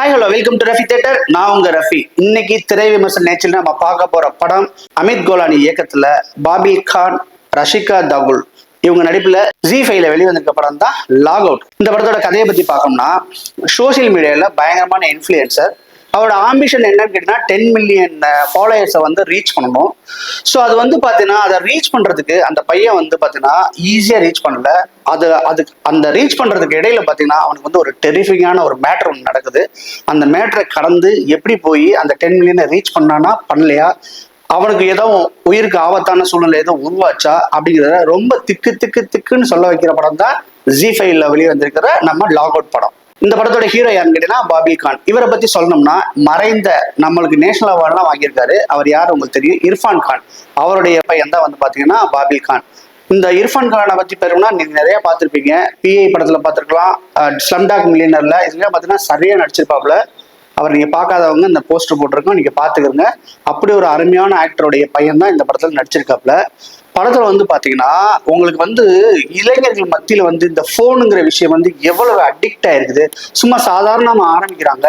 Hi hello welcome to Rafi theatre. நான் உங்க ரஃபி. இன்னைக்கு திரை விமர்சன நேரத்தில் நம்ம பார்க்க போற படம் அமித் கோலானி இயக்கத்துல பாபி கான், ரஷிகா தகுல் இவங்க நடிப்புல ஜி5ல வெளிவந்திருக்க படம் தான் லாக் அவுட். இந்த படத்தோட கதையை பத்தி பார்க்கணும்னா, சோசியல் மீடியால பயங்கரமான இன்ஃபுளுசர். அவரோட ஆம்பிஷன் என்னன்னு கேட்டீங்கன்னா 10 மில்லியன் ஃபாலோயர்ஸை வந்து ரீச் பண்ணணும். ஸோ அது வந்து பார்த்தீங்கன்னா அதை ரீச் பண்ணுறதுக்கு அந்த பையன் வந்து பார்த்தீங்கன்னா ஈஸியாக ரீச் பண்ணல. அந்த ரீச் பண்ணுறதுக்கு இடையில பார்த்தீங்கன்னா அவனுக்கு வந்து ஒரு டெரிஃபிங்கான ஒரு மேட்ரு ஒன்று நடக்குது. அந்த மேட்ரை கடந்து எப்படி போய் அந்த 10 மில்லியனை ரீச் பண்ணானா பண்ணலையா, அவனுக்கு ஏதோ உயிருக்கு ஆபத்தான சூழ்நிலை ஏதோ உருவாச்சா அப்படிங்கிறத ரொம்ப திக்குன்னு சொல்ல வைக்கிற படம் தான் ஜி5ல வெளியே வந்திருக்கிற நம்ம லாக் அவுட் படம். இந்த படத்தோட ஹீரோ யாருன்னு கேட்டீங்கன்னா பாபி கான். இவரை பத்தி சொல்லணும்னா, மறைந்த நம்மளுக்கு நேஷனல் அவார்ட்லாம் வாங்கியிருக்காரு. அவர் யார் உங்களுக்கு தெரியும், இர்ஃபான் கான். அவருடைய பையன் தான் வந்து பாத்தீங்கன்னா பாபி கான். இந்த இர்ஃபான் கானை பத்தி பெரும்னா நீங்க நிறைய பார்த்துருப்பீங்க. பிஐ படத்துல பார்த்துருக்கலாம், ஸ்லம்டாக் மில்லியனர்ல இதெல்லாம் பார்த்தீங்கன்னா சரியா நடிச்சிருப்பாப்ல. அவர் நீங்க பார்க்காதவங்க இந்த போஸ்டர் போட்டிருக்கோம், நீங்க பாத்துக்கிறங்க. அப்படி ஒரு அருமையான ஆக்டருடைய பையன் தான் இந்த படத்துல நடிச்சிருக்காப்ல. படத்துல வந்து பாத்தீங்கன்னா உங்களுக்கு வந்து இளைஞர்கள் மத்தியில வந்து இந்த போனுங்கிற விஷயம் வந்து எவ்வளவு அடிக்ட் ஆயிருக்குது. சும்மா சாதாரணமா ஆரம்பிக்கிறாங்க,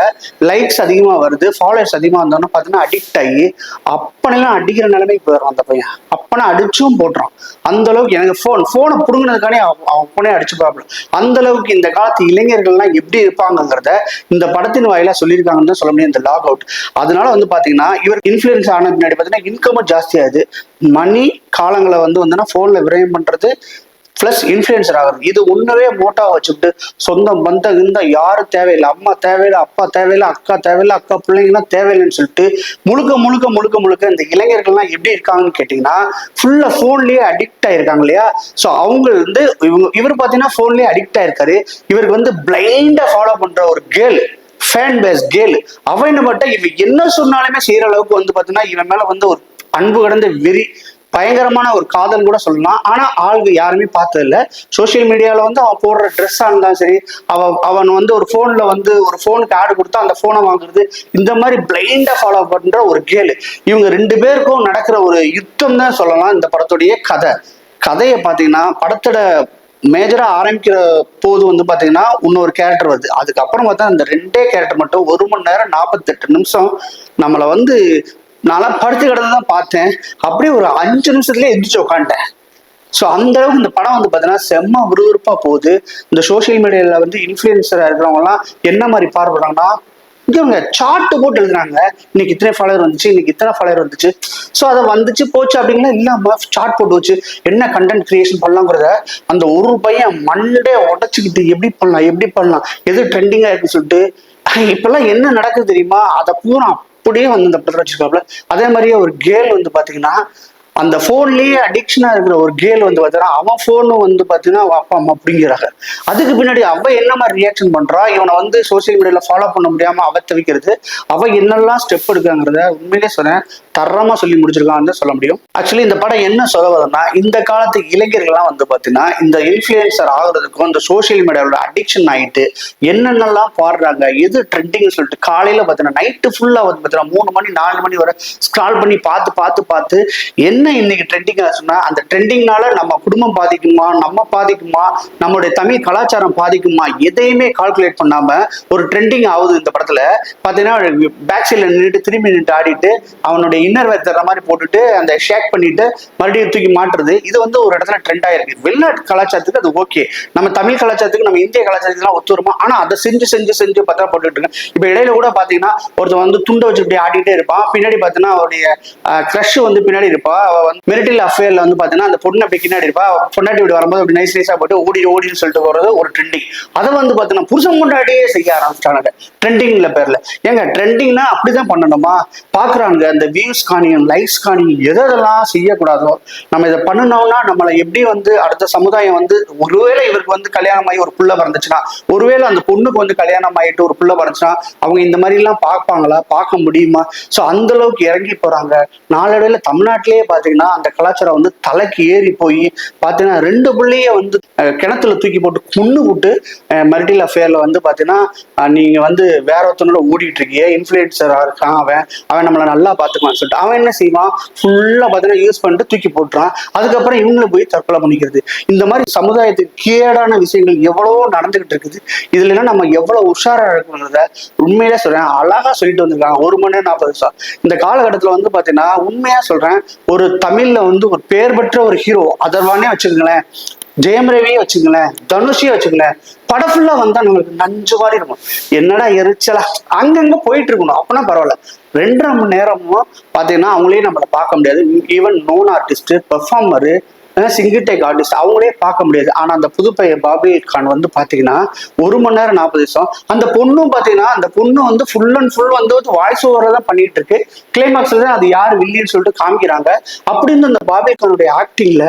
லைக்ஸ் அதிகமா வருது, ஃபாலோவர்ஸ் அதிகமா வந்தோம்னா பாத்தீங்கன்னா அடிக்ட் ஆகி அப்பனெல்லாம் அடிக்கிற நிலைமைக்கு போயிடுறான் அந்த பையன். அப்பனா அடிச்சும் போடுறான். அந்த அளவுக்கு எனக்கு போனை புடுங்கினதுக்கானே அவனே அடிச்சு பார்ப்போம். அந்த அளவுக்கு இந்த காலத்து இளைஞர்கள்லாம் எப்படி இருப்பாங்கிறத இந்த படத்தின் வாயிலா சொல்லியிருக்காங்கன்னு தான் சொல்ல முடியும் இந்த லாக் அவுட். அதனால வந்து பாத்தீங்கன்னா இவர் இன்ஃபுளுன்ஸ் ஆன பின்னாடி பாத்தீங்கன்னா இன்கமும் ஜாஸ்தி ஆகுது. மணி காலங்களை வந்து போன்ல விரயம் பண்றது பிளஸ் இன்ஃபுளுசர் ஆகுறது. இது உன்னவே மோட்டாவை வச்சுக்கிட்டு சொந்தம் பந்தம் இந்த யாரும் தேவையில்லை, அம்மா தேவையில்லை, அப்பா தேவையில்லை, அக்கா தேவையில்லை, அக்கா பிள்ளைங்கலாம் தேவையில்லைன்னு சொல்லிட்டு முழுக்க இந்த இளைஞர்கள்லாம் எப்படி இருக்காங்கன்னு கேட்டீங்கன்னா ஃபுல்லா போன்லயே அடிக்ட் ஆயிருக்காங்க இல்லையா. ஸோ அவங்க வந்து இவர் பாத்தீங்கன்னா போன்லயே அடிக்ட் ஆயிருக்காரு. இவருக்கு வந்து பிளைண்டா ஃபாலோ பண்ற ஒரு கேர்ள், ஃபேன் பேஸ் கேர்ள், அவ என்ன பட்ட இவன் என்ன சொன்னாலுமே செய்யற அளவுக்கு வந்து பாத்தீங்கன்னா இவன் மேல வந்து ஒரு அன்பு கடந்த வெறி, பயங்கரமான ஒரு காதல் கூட சொல்லலாம். ஆனா ஆளுங்க யாருமே பார்த்தது இல்லை. சோசியல் மீடியால வந்து அவன் போடுற ட்ரெஸ்ஸா இருந்தாலும் சரி, அவன் வந்து ஒரு போன்ல வந்து ஒரு போனுக்கு ஆடு கொடுத்தா அந்த போனை வாங்குறது, இந்த மாதிரி பிளைண்டா ஃபாலோ பண்ற ஒரு கேளு. இவங்க ரெண்டு பேருக்கும் நடக்கிற ஒரு யுத்தம் தான் சொல்லலாம் இந்த படத்துடைய கதையை பாத்தீங்கன்னா, படத்தோட மேஜரா ஆரம்பிக்கிற போது வந்து பாத்தீங்கன்னா இன்னொரு கேரக்டர் வருது. அதுக்கப்புறம் பார்த்தா அந்த ரெண்டே கேரக்டர் மட்டும் 1 மணி நேரம் 48 நிமிஷம் நம்மளை வந்து நல்லா படுத்து கிடந்து தான் பார்த்தேன். அப்படியே ஒரு 5 நிமிஷத்துலயே எந்திரிச்சு உட்காந்துட்டேன். ஸோ அந்த அளவுக்கு இந்த படம் வந்து பார்த்தீங்கன்னா செம்ம விறுவிறுப்பா போகுது. இந்த சோசியல் மீடியால வந்து இன்ஃபுளுசரா இருக்கிறவங்க எல்லாம் என்ன மாதிரி பார்வைப்படுறாங்கன்னா, இவங்க சார்ட் போட்டு எழுதுறாங்க, இன்னைக்கு இத்தனை ஃபாலோவர் வந்துச்சு, இன்னைக்கு இத்தனை ஃபாலோவர் வந்துச்சு. ஸோ அதை வந்துச்சு போச்சு அப்படின்னா இல்லாம சார்ட் போட்டு வச்சு என்ன கண்டென்ட் கிரியேஷன் பண்ணலாங்கிறத அந்த ஒரு பையன் மண்டே உடச்சுக்கிட்டு எப்படி பண்ணலாம் எது ட்ரெண்டிங்கா இருக்குன்னு சொல்லிட்டு இப்பெல்லாம் என்ன நடக்குது தெரியுமா, அதை பூரா அப்படியே வந்து இந்த படத்துல வச்சிருக்காப்ல. அதே மாதிரியே ஒரு கேர்ள் வந்து பாத்தீங்கன்னா அந்த போன்லயே அடிக்ஷனா இருக்கிற ஒரு கேர்ள் வந்து பாத்தீங்கன்னா அவன் போனு வந்து பாத்தீங்கன்னா அப்பா அம்மா அப்படிங்கிறாங்க. அதுக்கு பின்னாடி அவ என்ன மாதிரி ரியாக்ஷன் பண்றா, இவனை வந்து சோசியல் மீடியால ஃபாலோ பண்ண முடியாம அவ தவிக்கிறது, அவ என்னெல்லாம் ஸ்டெப் எடுக்காங்கிறத உண்மையிலே சொன்னேன் தரமா சொல்லி முடிச்சிருக்கான்னு சொல்ல முடியும். ஆக்சுவலி இந்த படம் என்ன சொல்ல வருதுன்னா, இந்த காலத்து இளைஞர்கள்லாம் வந்து பாத்தீங்கன்னா இந்த இன்ஃபுளுசர் ஆகுறதுக்கும் இந்த சோசியல் மீடியாவோட அடிக்ஷன் ஆயிட்டு என்னென்னலாம் பாடுறாங்க, எது ட்ரெண்டிங்னு சொல்லிட்டு காலையில பாத்தீங்கன்னா நைட்டு ஃபுல்லா வந்து பாத்தீங்கன்னா 3 மணி 4 மணி வரை ஸ்க்ரால் பண்ணி பார்த்து என்ன இன்னைக்கு ட்ரெண்டிங் ஆச்சுன்னா, அந்த ட்ரெண்டிங்னால நம்ம குடும்பம் பாதிக்குமா, நம்ம பாதிக்குமா, நம்மளுடைய தமிழ் கலாச்சாரம் பாதிக்குமா, எதையுமே கால்குலேட் பண்ணாம ஒரு ட்ரெண்டிங் ஆகுது. இந்த படத்துல பாத்தீங்கன்னா பேக் சைட்ல நின்றுட்டு திரும்பி நின்று ஆடிட்டு அவனுடைய இன்னர் வேர் தர மாதிரி போட்டுட்டு அந்த ஷேக் பண்ணிட்டு மறுபடியும் தூக்கி மாட்டுறது, இது வந்து ஒரு இடத்துல ட்ரெண்ட் ஆயிருக்கு. வெளிநாட்டு கலாச்சாரத்துக்கு அது ஓகே, நம்ம தமிழ் கலாச்சாரத்துக்கு நம்ம இந்திய கலாச்சாரத்துக்குலாம் ஒத்து வருமா, ஆனா அதை செஞ்சு பத்திரா போட்டுட்டு இருக்கேன். இப்ப இடையில கூட பாத்தீங்கன்னா ஒருத்தர் வந்து துண்டை வச்சு இப்படி ஆடிட்டே இருப்பான், பின்னாடி பாத்தீங்கன்னா அவருடைய கிரஷ் வந்து பின்னாடி இருப்பா, அவ வந்து மெரிட்டல் அஃபேர்ல வந்து பாத்தீங்கன்னா அந்த பொண்ணு அப்படி பின்னாடி இருப்பா, பொண்டாட்டி இப்படி வரும்போது அப்படி நைஸா போட்டு ஓடின்னு சொல்லிட்டு போறது ஒரு ட்ரெண்டிங். அதை வந்து பாத்தீங்கன்னா புருஷன் கொண்டாடியே செய்ய ஆரம்பிச்சிட்டாங்க ட்ரெண்டிங்ல பேர்ல. ஏங்க ட்ரெண்டிங்னா அப்படிதான் பண்ணணுமா, பாக்குறாங்க அந்த வியூஸ் காணியும் லைக்ஸ் காணியும் எதெல்லாம் செய்யக்கூடாதோ நம்ம இதை பண்ணணும்னா நம்மளை எப்படி வந்து அடுத்த சமுதாயம் வந்து, ஒருவேளை இவருக்கு வந்து கல்யாணம் ஆகி ஒரு புள்ள பிறந்துச்சுன்னா, ஒருவேளை அந்த பொண்ணுக்கு வந்து கல்யாணம் ஆகிட்டு ஒரு புள்ள பிறந்துச்சுன்னா அவங்க இந்த மாதிரி எல்லாம் பார்ப்பாங்களா, பார்க்க முடியுமா? ஸோ அந்த அளவுக்கு இறங்கி போறாங்க. நாளடைவில் தமிழ்நாட்டிலேயே பாத்தீங்கன்னா அந்த கலாச்சாரம் வந்து தலைக்கு ஏறி போய் பாத்தீங்கன்னா 2 பிள்ளைய வந்து கிணத்துல தூக்கி போட்டு கொண்டு விட்டு மெரிட்டல் அஃபேர்ல வந்து பாத்தீங்கன்னா நீங்க வந்து வேற ஒருத்தனோட ஓடிட்டு இருக்கீங்க, இன்ஃபுளுசரா இருக்கான் அவன் அவன் நம்மளை நல்லா பாத்துக்குவான்னு சொல்லிட்டு அவன் என்ன செய்வான், ஃபுல்லா பாத்தீங்கன்னா யூஸ் பண்ணிட்டு தூக்கி போட்டுறான். அதுக்கப்புறம் இவங்களை போய் தற்கொலை பண்ணிக்கிறது. இந்த மாதிரி சமுதாயத்துக்கு கேடான விஷயங்கள் எவ்வளவோ நடந்துகிட்டு இருக்குது. இதுல எல்லாம் நம்ம எவ்வளவு உஷாரா இருக்கணும்ன்றத உண்மையிலே சொல்றேன், அழகா சொல்லிட்டு வந்திருக்காங்க. 1 மணி நேரம் 40 நிமிஷம். இந்த காலகட்டத்துல வந்து பாத்தீங்கன்னா உண்மையா சொல்றேன், ஒரு தமிழ்ல வந்து ஒரு பேர் பெற்ற ஒரு ஹீரோ அதர்வானே வச்சுக்கங்களேன், ஜெயம் ரவியே வச்சுங்களேன், தனுஷையே வச்சுங்களேன், படம் ஃபுல்லா வந்தா நம்மளுக்கு நஞ்சு மாதிரி இருக்கும். என்னடா எரிச்சலா அங்கங்க போயிட்டு இருக்கணும், அப்பனா பரவாயில்ல. 2.5 மணி நேரமும் பாத்தீங்கன்னா அவங்களே நம்மள பார்க்க முடியாது. Even non artist, performer, single take artist அவங்களே பார்க்க முடியாது. ஆனா அந்த புதுப்பையன் பாபி கான் வந்து பாத்தீங்கன்னா 1 மணி நேரம் 40 நிமிஷம். அந்த பொண்ணும் பாத்தீங்கன்னா அந்த பொண்ணு வந்து ஃபுல் அண்ட் ஃபுல் வந்து வாய்ஸ் ஓவரை தான் பண்ணிட்டு இருக்கு. கிளைமாக்ஸ்ல தான் அது யார் வில்லின்னு சொல்லிட்டு காமிக்கிறாங்க. அப்படின்னு அந்த பாபி கானுடைய ஆக்டிங்ல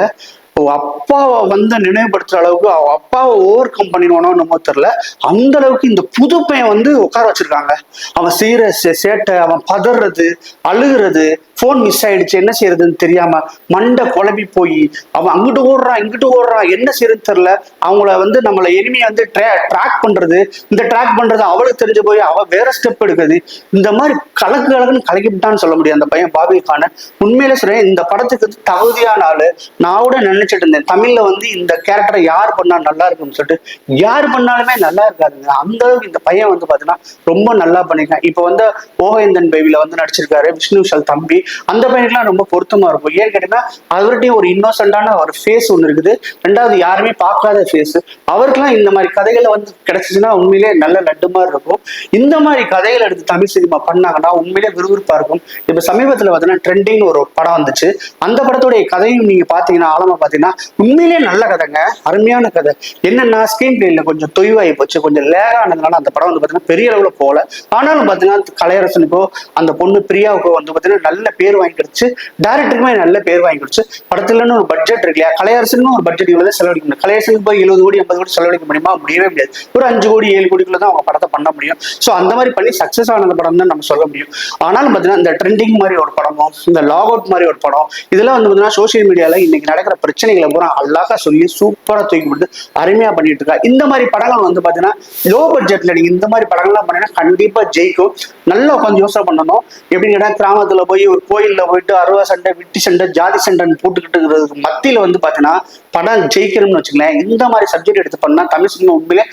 அப்பாவை வந்து நினைவுபடுத்துற அளவுக்கு அவன் அப்பாவை ஓவர் கம் பண்ணிடுவானோ நம்ம தெரியல, அந்த அளவுக்கு இந்த புது பையன் வந்து உட்கார வச்சிருக்காங்க. அவன் செய்யற சேட்டை, அவன் பதறது, அழுகிறது, போன் மிஸ் ஆயிடுச்சு என்ன செய்யறதுன்னு தெரியாம மண்டை குழம்பி போய் அவன் அங்கிட்டு ஓடுறான் இங்கிட்டு ஓடுறான், என்ன செய்யறது தெரியல. அவங்கள வந்து நம்மள எனிமையை வந்து ட்ராக் பண்றது, இந்த ட்ராக் பண்றது அவளுக்கு தெரிஞ்சு போய் அவ வேற ஸ்டெப் எடுக்குது. இந்த மாதிரி கலக்குன்னு கலக்கிவிட்டான்னு சொல்ல முடியும் அந்த பையன் பாபி கான. உண்மையிலே சொல்றேன், இந்த படத்துக்கு வந்து தகுதியான ஆளு. நான் கூட நினைச்சிட்டு இருந்தேன் தமிழ்ல வந்து இந்த கேரக்டரை யார் பண்ணா நல்லா இருக்கும்னு சொல்லிட்டு. யார் பண்ணாலுமே நல்லா இருக்காதுங்க. அந்த அளவுக்கு இந்த பையன் வந்து பாத்தீங்கன்னா ரொம்ப நல்லா பண்ணிருக்கான். இப்ப வந்து ஓவேந்தன் பேபில வந்து நடிச்சிருக்காரு விஷ்ணு விஷால் தம்பி. அந்த பையனுக்குலாம் ரொம்ப பொருத்தமா இருக்கும். ஏன்னு கேட்டீங்கன்னா அவர்கிட்டயும் ஒரு இன்னோசென்டான ஒரு ஃபேஸ் ஒண்ணு இருக்குது. 2வது யாருமே பார்க்காத ஃபேஸ். அவருக்குலாம் இந்த மாதிரி கதைகளை வந்து கிடைச்சிச்சுன்னா உண்மையிலே நல்ல லட்டு மாதிரி இருக்கும். இந்த மாதிரி கதைகள் எடுத்து தமிழ் சினிமா பண்ணாங்கன்னா உண்மையிலே விறுவிறுப்பா இருக்கும். இப்ப சமீபத்துல பாத்தீங்கன்னா ட்ரெண்டிங் ஒரு படம் வந்துச்சு. அந்த படத்துடைய கதையும் நீங்க பாத்தீங்கன்னா ஆழமா பாத்தீங்கன்னா உண்மையிலேயே நல்ல கதைங்க, அருமையான கதை. என்னன்னா ஸ்கிரீன் பிளேல கொஞ்சம் தொய்வாகி போச்சு, கொஞ்சம் லேக் ஆனதுனால அந்த படம் வந்து பாத்தீங்கன்னா பெரிய அளவுல போகல. ஆனாலும் பாத்தீங்கன்னா கலையரசனுக்கோ அந்த பொண்ணு பிரியாவுக்கோ வந்து பாத்தீங்கன்னா நல்ல பேர் வாங்கி கொடுத்து, டைரக்டருக்குமே நல்ல பேர் வாங்கி கொடுத்து. படத்துலன்னு ஒரு பட்ஜெட் இருக்கு இல்லையா, கலையரசனும் ஒரு பட்ஜெட் இவ்வளவு செலவழிக்க முடியும். கலையரசனுக்கு போய் 70 கோடி 80 கோடி செலவழிக்க முடியுமா? முடியவே முடியாது. ஒரு 5 கோடி 7 கோடிக்குள்ள தான் அவங்க படத்தை பண்ண முடியும். ஸோ அந்த மாதிரி பண்ணி சக்சஸ் ஆனது படம் தான் நம்ம சொல்ல முடியும். ஆனாலும் பாத்தீங்கன்னா இந்த ட்ரெண்டிங் மாதிரி ஒரு படமும், இந்த லாக் அவுட் மாதிரி ஒரு படம், இதெல்லாம் வந்து பாத்தீங்கன்னா சோசியல் மீடியால இன்னைக்கு நடக்கிற பிரச்சனைகளை பூரா அழகா சொல்லி சூப்பரா தூக்கி போட்டு அருமையா பண்ணிட்டு இருக்கா. இந்த மாதிரி படங்கள் வந்து பாத்தீங்கன்னா லோ பட்ஜெட்ல நீங்க இந்த மாதிரி படங்கள்லாம் பண்ணீங்கன்னா கண்டிப்பா ஜெயிக்கும். நல்லா உட்காந்து யோசனை பண்ணணும். எப்படின்னு கேட்டா கிராமத்துல போய் ஒரு கோயில்ல போயிட்டு அருவா சண்டை, விட்டி சண்டை, ஜாதி சண்டைன்னு போட்டுக்கிட்டு இருக்கிறதுக்கு மத்தியில வந்து பாத்தீங்கன்னா படம் ஜெயிக்கணும்னு வச்சுக்கலேன். இந்த மாதிரி சப்ஜெக்ட் எடுத்து பண்ணா தமிழ் சினிமா உண்மையிலே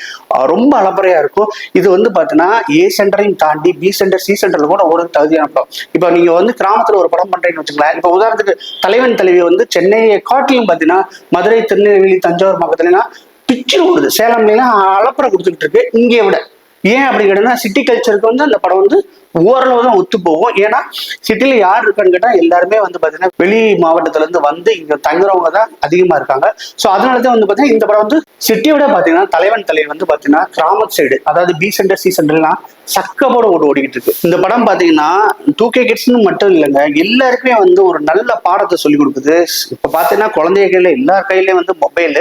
ரொம்ப அலப்பறையா இருக்கும். இது வந்து பாத்தீங்கன்னா ஏ சென்டரையும் தாண்டி பி சென்டர் சி சென்டர்ல கூட ஒரு தகுதியான படம். இப்ப நீங்க வந்து கிராமத்துல ஒரு படம் பண்றீங்கன்னு வச்சுக்கலாம். இப்ப உதாரணத்துக்கு தலைவன் தலைவி வந்து சென்னையை காட்டிலும் பாத்தீங்கன்னா மதுரை, திருநெல்வேலி, தஞ்சாவூர் பக்கத்துலாம் பிச்சு ஓடுது. சேலம்லாம் அலப்பறை கொடுத்துக்கிட்டு இருக்கு இங்கே விட. ஏன் அப்படி கேட்டீங்கன்னா சிட்டி கல்ச்சருக்கு வந்து அந்த படம் வந்து ஓரளவு தான் ஒத்து போகும். ஏன்னா சிட்டில யார் இருக்கான்னு கேட்டா எல்லாருமே வந்து பாத்தீங்கன்னா வெளி மாவட்டத்துல இருந்து வந்து இங்க தங்குறவங்க தான் அதிகமா இருக்காங்க. சோ அதனாலதான் வந்து பாத்தீங்கன்னா இந்த படம் வந்து சிட்டியோட பாத்தீங்கன்னா தலைவன் தலைவர் வந்து பாத்தீங்கன்னா கிராம சைடு, அதாவது பி சென்டர் சி சென்டர்லாம் சக்கப்போட ஓடிக்கிட்டு இருக்கு. இந்த படம் பாத்தீங்கன்னா 2K கிட்ஸ்னு மட்டும் இல்லைங்க, எல்லாருக்குமே வந்து ஒரு நல்ல பாடத்தை சொல்லி கொடுக்குது. இப்ப பாத்தீங்கன்னா குழந்தைய கையில எல்லார் கையிலயும் வந்து மொபைல்.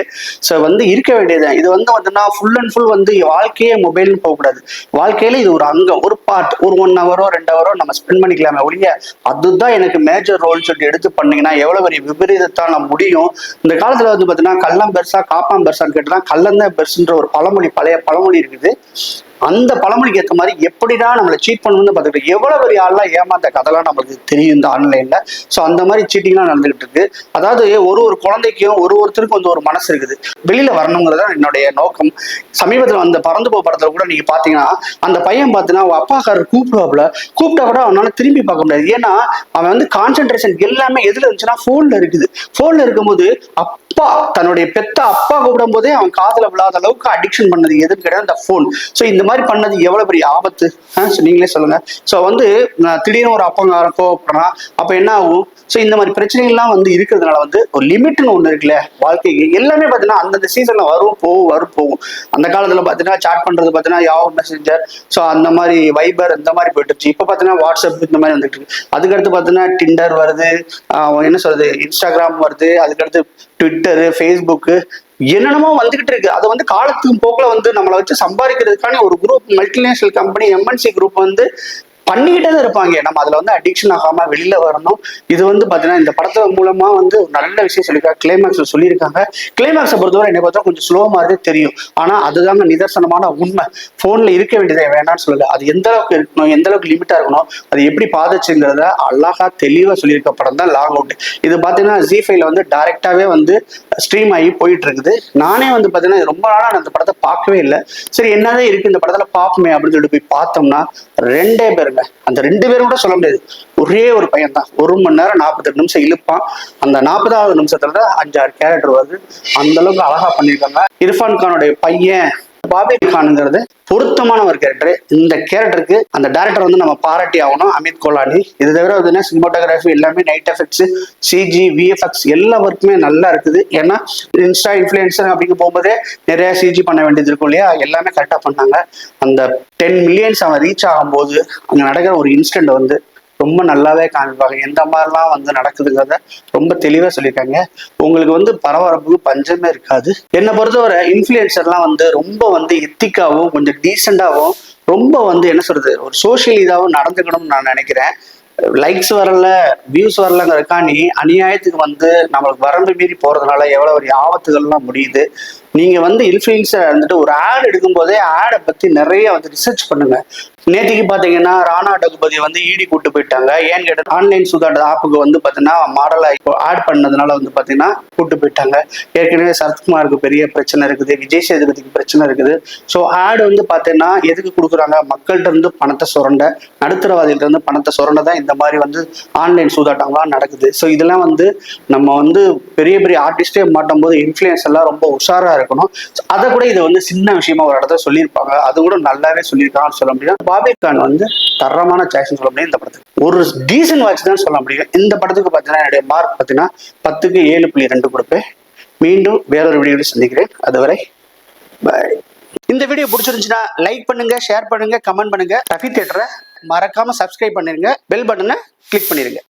ஸோ வந்து இருக்க வேண்டியது இது வந்து பார்த்தீங்கன்னா ஃபுல் அண்ட் ஃபுல் வந்து வாழ்க்கையே மொபைல்னு போகக்கூடாது. வாழ்க்கையில இது ஒரு அங்கம், ஒரு பார்ட், ஒரு 1 ஹவரோ 2 ஹவரோ நம்ம ஸ்பெண்ட் பண்ணிக்கலாமே ஒழிய அதுதான் எனக்கு மேஜர் ரோல் சொல்லிட்டு எடுத்து பண்ணீங்கன்னா எவ்வளவு பெரிய விபரீதத்தான முடியும். இந்த காலத்துல வந்து பாத்தீங்கன்னா கள்ளம் பெருசா காப்பாம் பெருசான்னு கேட்டா கள்ளம் தான் பெருசுன்ற ஒரு பழமொழி, பழைய பழமொழி இருக்குது. அந்த பழமொழிக்கு ஏற்ற மாதிரி எப்படிதான் நம்மளை சீட் பண்ணணும்னு பார்த்துக்கிட்டு எவ்வளவு பெரிய ஆள்லாம் ஏமாந்த கதைலாம் நம்மளுக்கு தெரியும் இந்த ஆன்லைன்ல. ஸோ அந்த மாதிரி சீட்டிங்லாம் நடந்துகிட்டு இருக்கு. அதாவது ஒரு குழந்தைக்கும் ஒருத்தருக்கும் வந்து ஒரு மனசு இருக்குது, வெளியில வரணுங்கிறத என்னுடைய நோக்கம். சமீபத்தில் அந்த பறந்து போ படத்துல கூட நீங்க பாத்தீங்கன்னா அந்த பையன் பார்த்தீங்கன்னா அவன் அப்பாக்காரர் கூப்பிட்டா கூட அவனால திரும்பி பார்க்க முடியாது. ஏன்னா அவன் வந்து கான்சென்ட்ரேஷன் எல்லாமே எதுல இருந்துச்சுன்னா போன்ல இருக்குது. போன்ல இருக்கும்போது அப்பா தன்னுடைய பெத்த அப்பா கூப்பிடும் போதே அவன் காதுல விழாத அளவுக்கு அடிக்ஷன் பண்ணது எதுன்னு கிடையாது அந்த போன். ஸோ இந்த மாதிரி பண்ணது எவ்வளவு பெரிய ஆபத்து நீங்களே சொல்லுங்க. ஸோ வந்து திடீர்னு ஒரு அப்பங்காரம் கோவப்படுறான், அப்ப என்ன ஆகும்? ஸோ இந்த மாதிரி பிரச்சனைகள்லாம் வந்து இருக்கிறதுனால வந்து ஒரு லிமிட்னு ஒண்ணு இருக்குல்ல வாழ்க்கைக்கு. எல்லாமே பார்த்தீங்கன்னா அந்தந்த சீசன்ல வரும் போகும். அந்த காலத்துல பார்த்தீங்கன்னா சாட் பண்றது பார்த்தீங்கன்னா யாவோ மெசேஞ்சர், ஸோ அந்த மாதிரி வைபர் இந்த மாதிரி போயிட்டுருச்சு. இப்போ பார்த்தீங்கன்னா வாட்ஸ்அப் இந்த மாதிரி வந்துட்டு இருக்கு. அதுக்கடுத்து பார்த்தீங்கன்னா டிண்டர் வருது, என்ன சொல்றது, இன்ஸ்டாகிராம் வருது, அதுக்கடுத்து ட்விட்டரு, ஃபேஸ்புக்கு, என்னென்னமோ வந்துகிட்டு இருக்கு. அதை வந்து காலத்துக்கு போக்குல வந்து நம்மளை வச்சு சம்பாதிக்கிறதுக்கான ஒரு group, multinational company, MNC group வந்து பண்ணிக்கிட்டே தான் இருப்பாங்க. நம்ம அதுல வந்து அடிக்ஷன் ஆகாம வெளியில வரணும். இது வந்து பாத்தீங்கன்னா இந்த படத்து மூலமா வந்து நல்ல விஷயம் சொல்லியிருக்காங்க. கிளைமேக்ஸ்ல சொல்லியிருக்காங்க. கிளைமேக்ஸை பொறுத்தவரை என்னை பார்த்தா கொஞ்சம் ஸ்லோ மாதிரி தெரியும். ஆனா அதுதாங்க நிதர்சனமான உண்மை. போன்ல இருக்க வேண்டியதை வேணாம்னு சொல்லல. அது எந்த அளவுக்கு இருக்கணும், எந்த அளவுக்கு லிமிட்டா இருக்கணும், அது எப்படி பாதிச்சுங்கிறத அழகா தெளிவா சொல்லியிருக்க படம் தான் லாக் அவுட். இது பாத்தீங்கன்னா ஜி5ல வந்து டைரக்டாவே வந்து ஸ்ட்ரீம் ஆகி போயிட்டு இருக்குது. நானே வந்து பாத்தீங்கன்னா ரொம்ப நாளா நான் அந்த படத்தை பார்க்கவே இல்லை. சரி என்னதான் இருக்கு இந்த படத்துல பார்ப்போமே அப்படின்னு சொல்லிட்டு போய் பார்த்தோம்னா 2 பேருங்க. அந்த 2 பேரும் கூட சொல்ல முடியாது. ஒரே ஒரு பையன் தான் 1 மணி நேரம் 48 நிமிஷம் இழுப்பான். அந்த 40வது நிமிஷத்துல தான் 5-6 கேரக்டர் வருது. அந்த அளவுக்கு அழகா பண்ணியிருக்காங்க. இர்ஃபான் கானுடைய பையன் பாபி கானுங்கிறது பொருத்தமான ஒரு கேரக்டர். இந்த கேரக்டருக்கு அந்த டேரக்டர் வந்து நம்ம பாராட்டி ஆகணும், அமித் கோலானி. இது தவிர வந்து சினிமாட்டோகிராஃபி எல்லாமே, நைட் எஃபெக்ட்ஸ், சிஜி, விஎஃப்எக்ஸ் எல்லா ஒர்க்குமே நல்லா இருக்குது. ஏன்னா இன்ஸ்டா இன்ஃபுளுசர் அப்படிங்க போகும்போதே நிறைய சிஜி பண்ண வேண்டியது இருக்கும் இல்லையா, எல்லாமே கரெக்டாக பண்ணாங்க. அந்த 10 மில்லியன்ஸ் அவன் ரீச் ஆகும்போது அங்கே நடக்கிற ஒரு இன்சிடென்ட் வந்து ரொம்ப நல்லாவே காமிப்பாங்க. எந்த மாதிரிலாம் வந்து நடக்குதுங்கிறத ரொம்ப தெளிவாக சொல்லியிருக்காங்க. உங்களுக்கு வந்து பரபரப்புக்கு பஞ்சமே இருக்காது. என்னை பொறுத்தவரை இன்ஃபுளுசர்லாம் வந்து ரொம்ப வந்து எத்திக்காவும் கொஞ்சம் டீசெண்டாகவும் ரொம்ப வந்து என்ன சொல்றது ஒரு சோஷியல் இதாகவும் நடந்துக்கணும்னு நான் நினைக்கிறேன். லைக்ஸ் வரல, வியூஸ் வரலங்கிறதுக்காண்டி அநியாயத்துக்கு வந்து நம்மளுக்கு வரம்பு மீறி போறதுனால எவ்வளவு ஒரு ஆபத்துகள்லாம் முடியுது. நீங்க வந்து இன்ஃபுளுசர் வந்துட்டு ஒரு ஆட் எடுக்கும் போதே ஆடை பத்தி நிறைய வந்து ரிசர்ச் பண்ணுங்க. நேற்றுக்கு பாத்தீங்கன்னா ராணா டகுபதி வந்து இடி கூட்டு போயிட்டாங்க. ஏன்னு கேட்ட ஆன்லைன் சூதாட்ட ஆப்புக்கு வந்து பாத்தீங்கன்னா மாடலா இப்போ ஆட் பண்ணதுனால வந்து பாத்தீங்கன்னா கூட்டு போயிட்டாங்க. ஏற்கனவே சரத்குமாருக்கு பெரிய பிரச்சனை இருக்குது, விஜய் சேதுபதிக்கு பிரச்சனை இருக்குது. ஸோ ஆடு வந்து பாத்தீங்கன்னா எதுக்கு கொடுக்குறாங்க, மக்கள்கிட்ட இருந்து பணத்தை சுரண்ட, நடுத்தரவாதிகிட்ட இருந்து பணத்தை சுரண்ட தான் இந்த மாதிரி வந்து ஆன்லைன் சூதாட்டம்லாம் நடக்குது. ஸோ இதெல்லாம் வந்து நம்ம வந்து பெரிய பெரிய ஆர்டிஸ்டே மாட்டும் போது இன்ஃபுளுசர் எல்லாம் ரொம்ப உஷாரா இருக்கணும். அதை கூட இதை வந்து சின்ன விஷயமா ஒரு இடத்துல சொல்லியிருப்பாங்க. அது கூட நல்லாவே சொல்லியிருக்காங்கன்னு சொல்ல முடியும். பாபி கான் வந்து தரமான சாய்ஸ்ன்னு சொல்ல முடியும். இந்த படத்துக்கு ஒரு டீசன்ட் வாட்ச் தான் சொல்ல முடியும். இந்த படத்துக்கு பார்த்தீங்கன்னா என்னுடைய மார்க் பார்த்தீங்கன்னா 10க்கு 7.2 கொடுப்பேன். மீண்டும் வேறொரு வீடியோவில் சந்திக்கிறேன். அதுவரை பாய். இந்த வீடியோ பிடிச்சிருந்துச்சுன்னா லைக் பண்ணுங்க, ஷேர் பண்ணுங்க, கமெண்ட் பண்ணுங்க. ரஃபி தியேட்டரை மறக்காம சப்ஸ்கிரைப் பண்ணிருங்க. பெல் பட்டனை கிளிக் பண்ணிருங்க.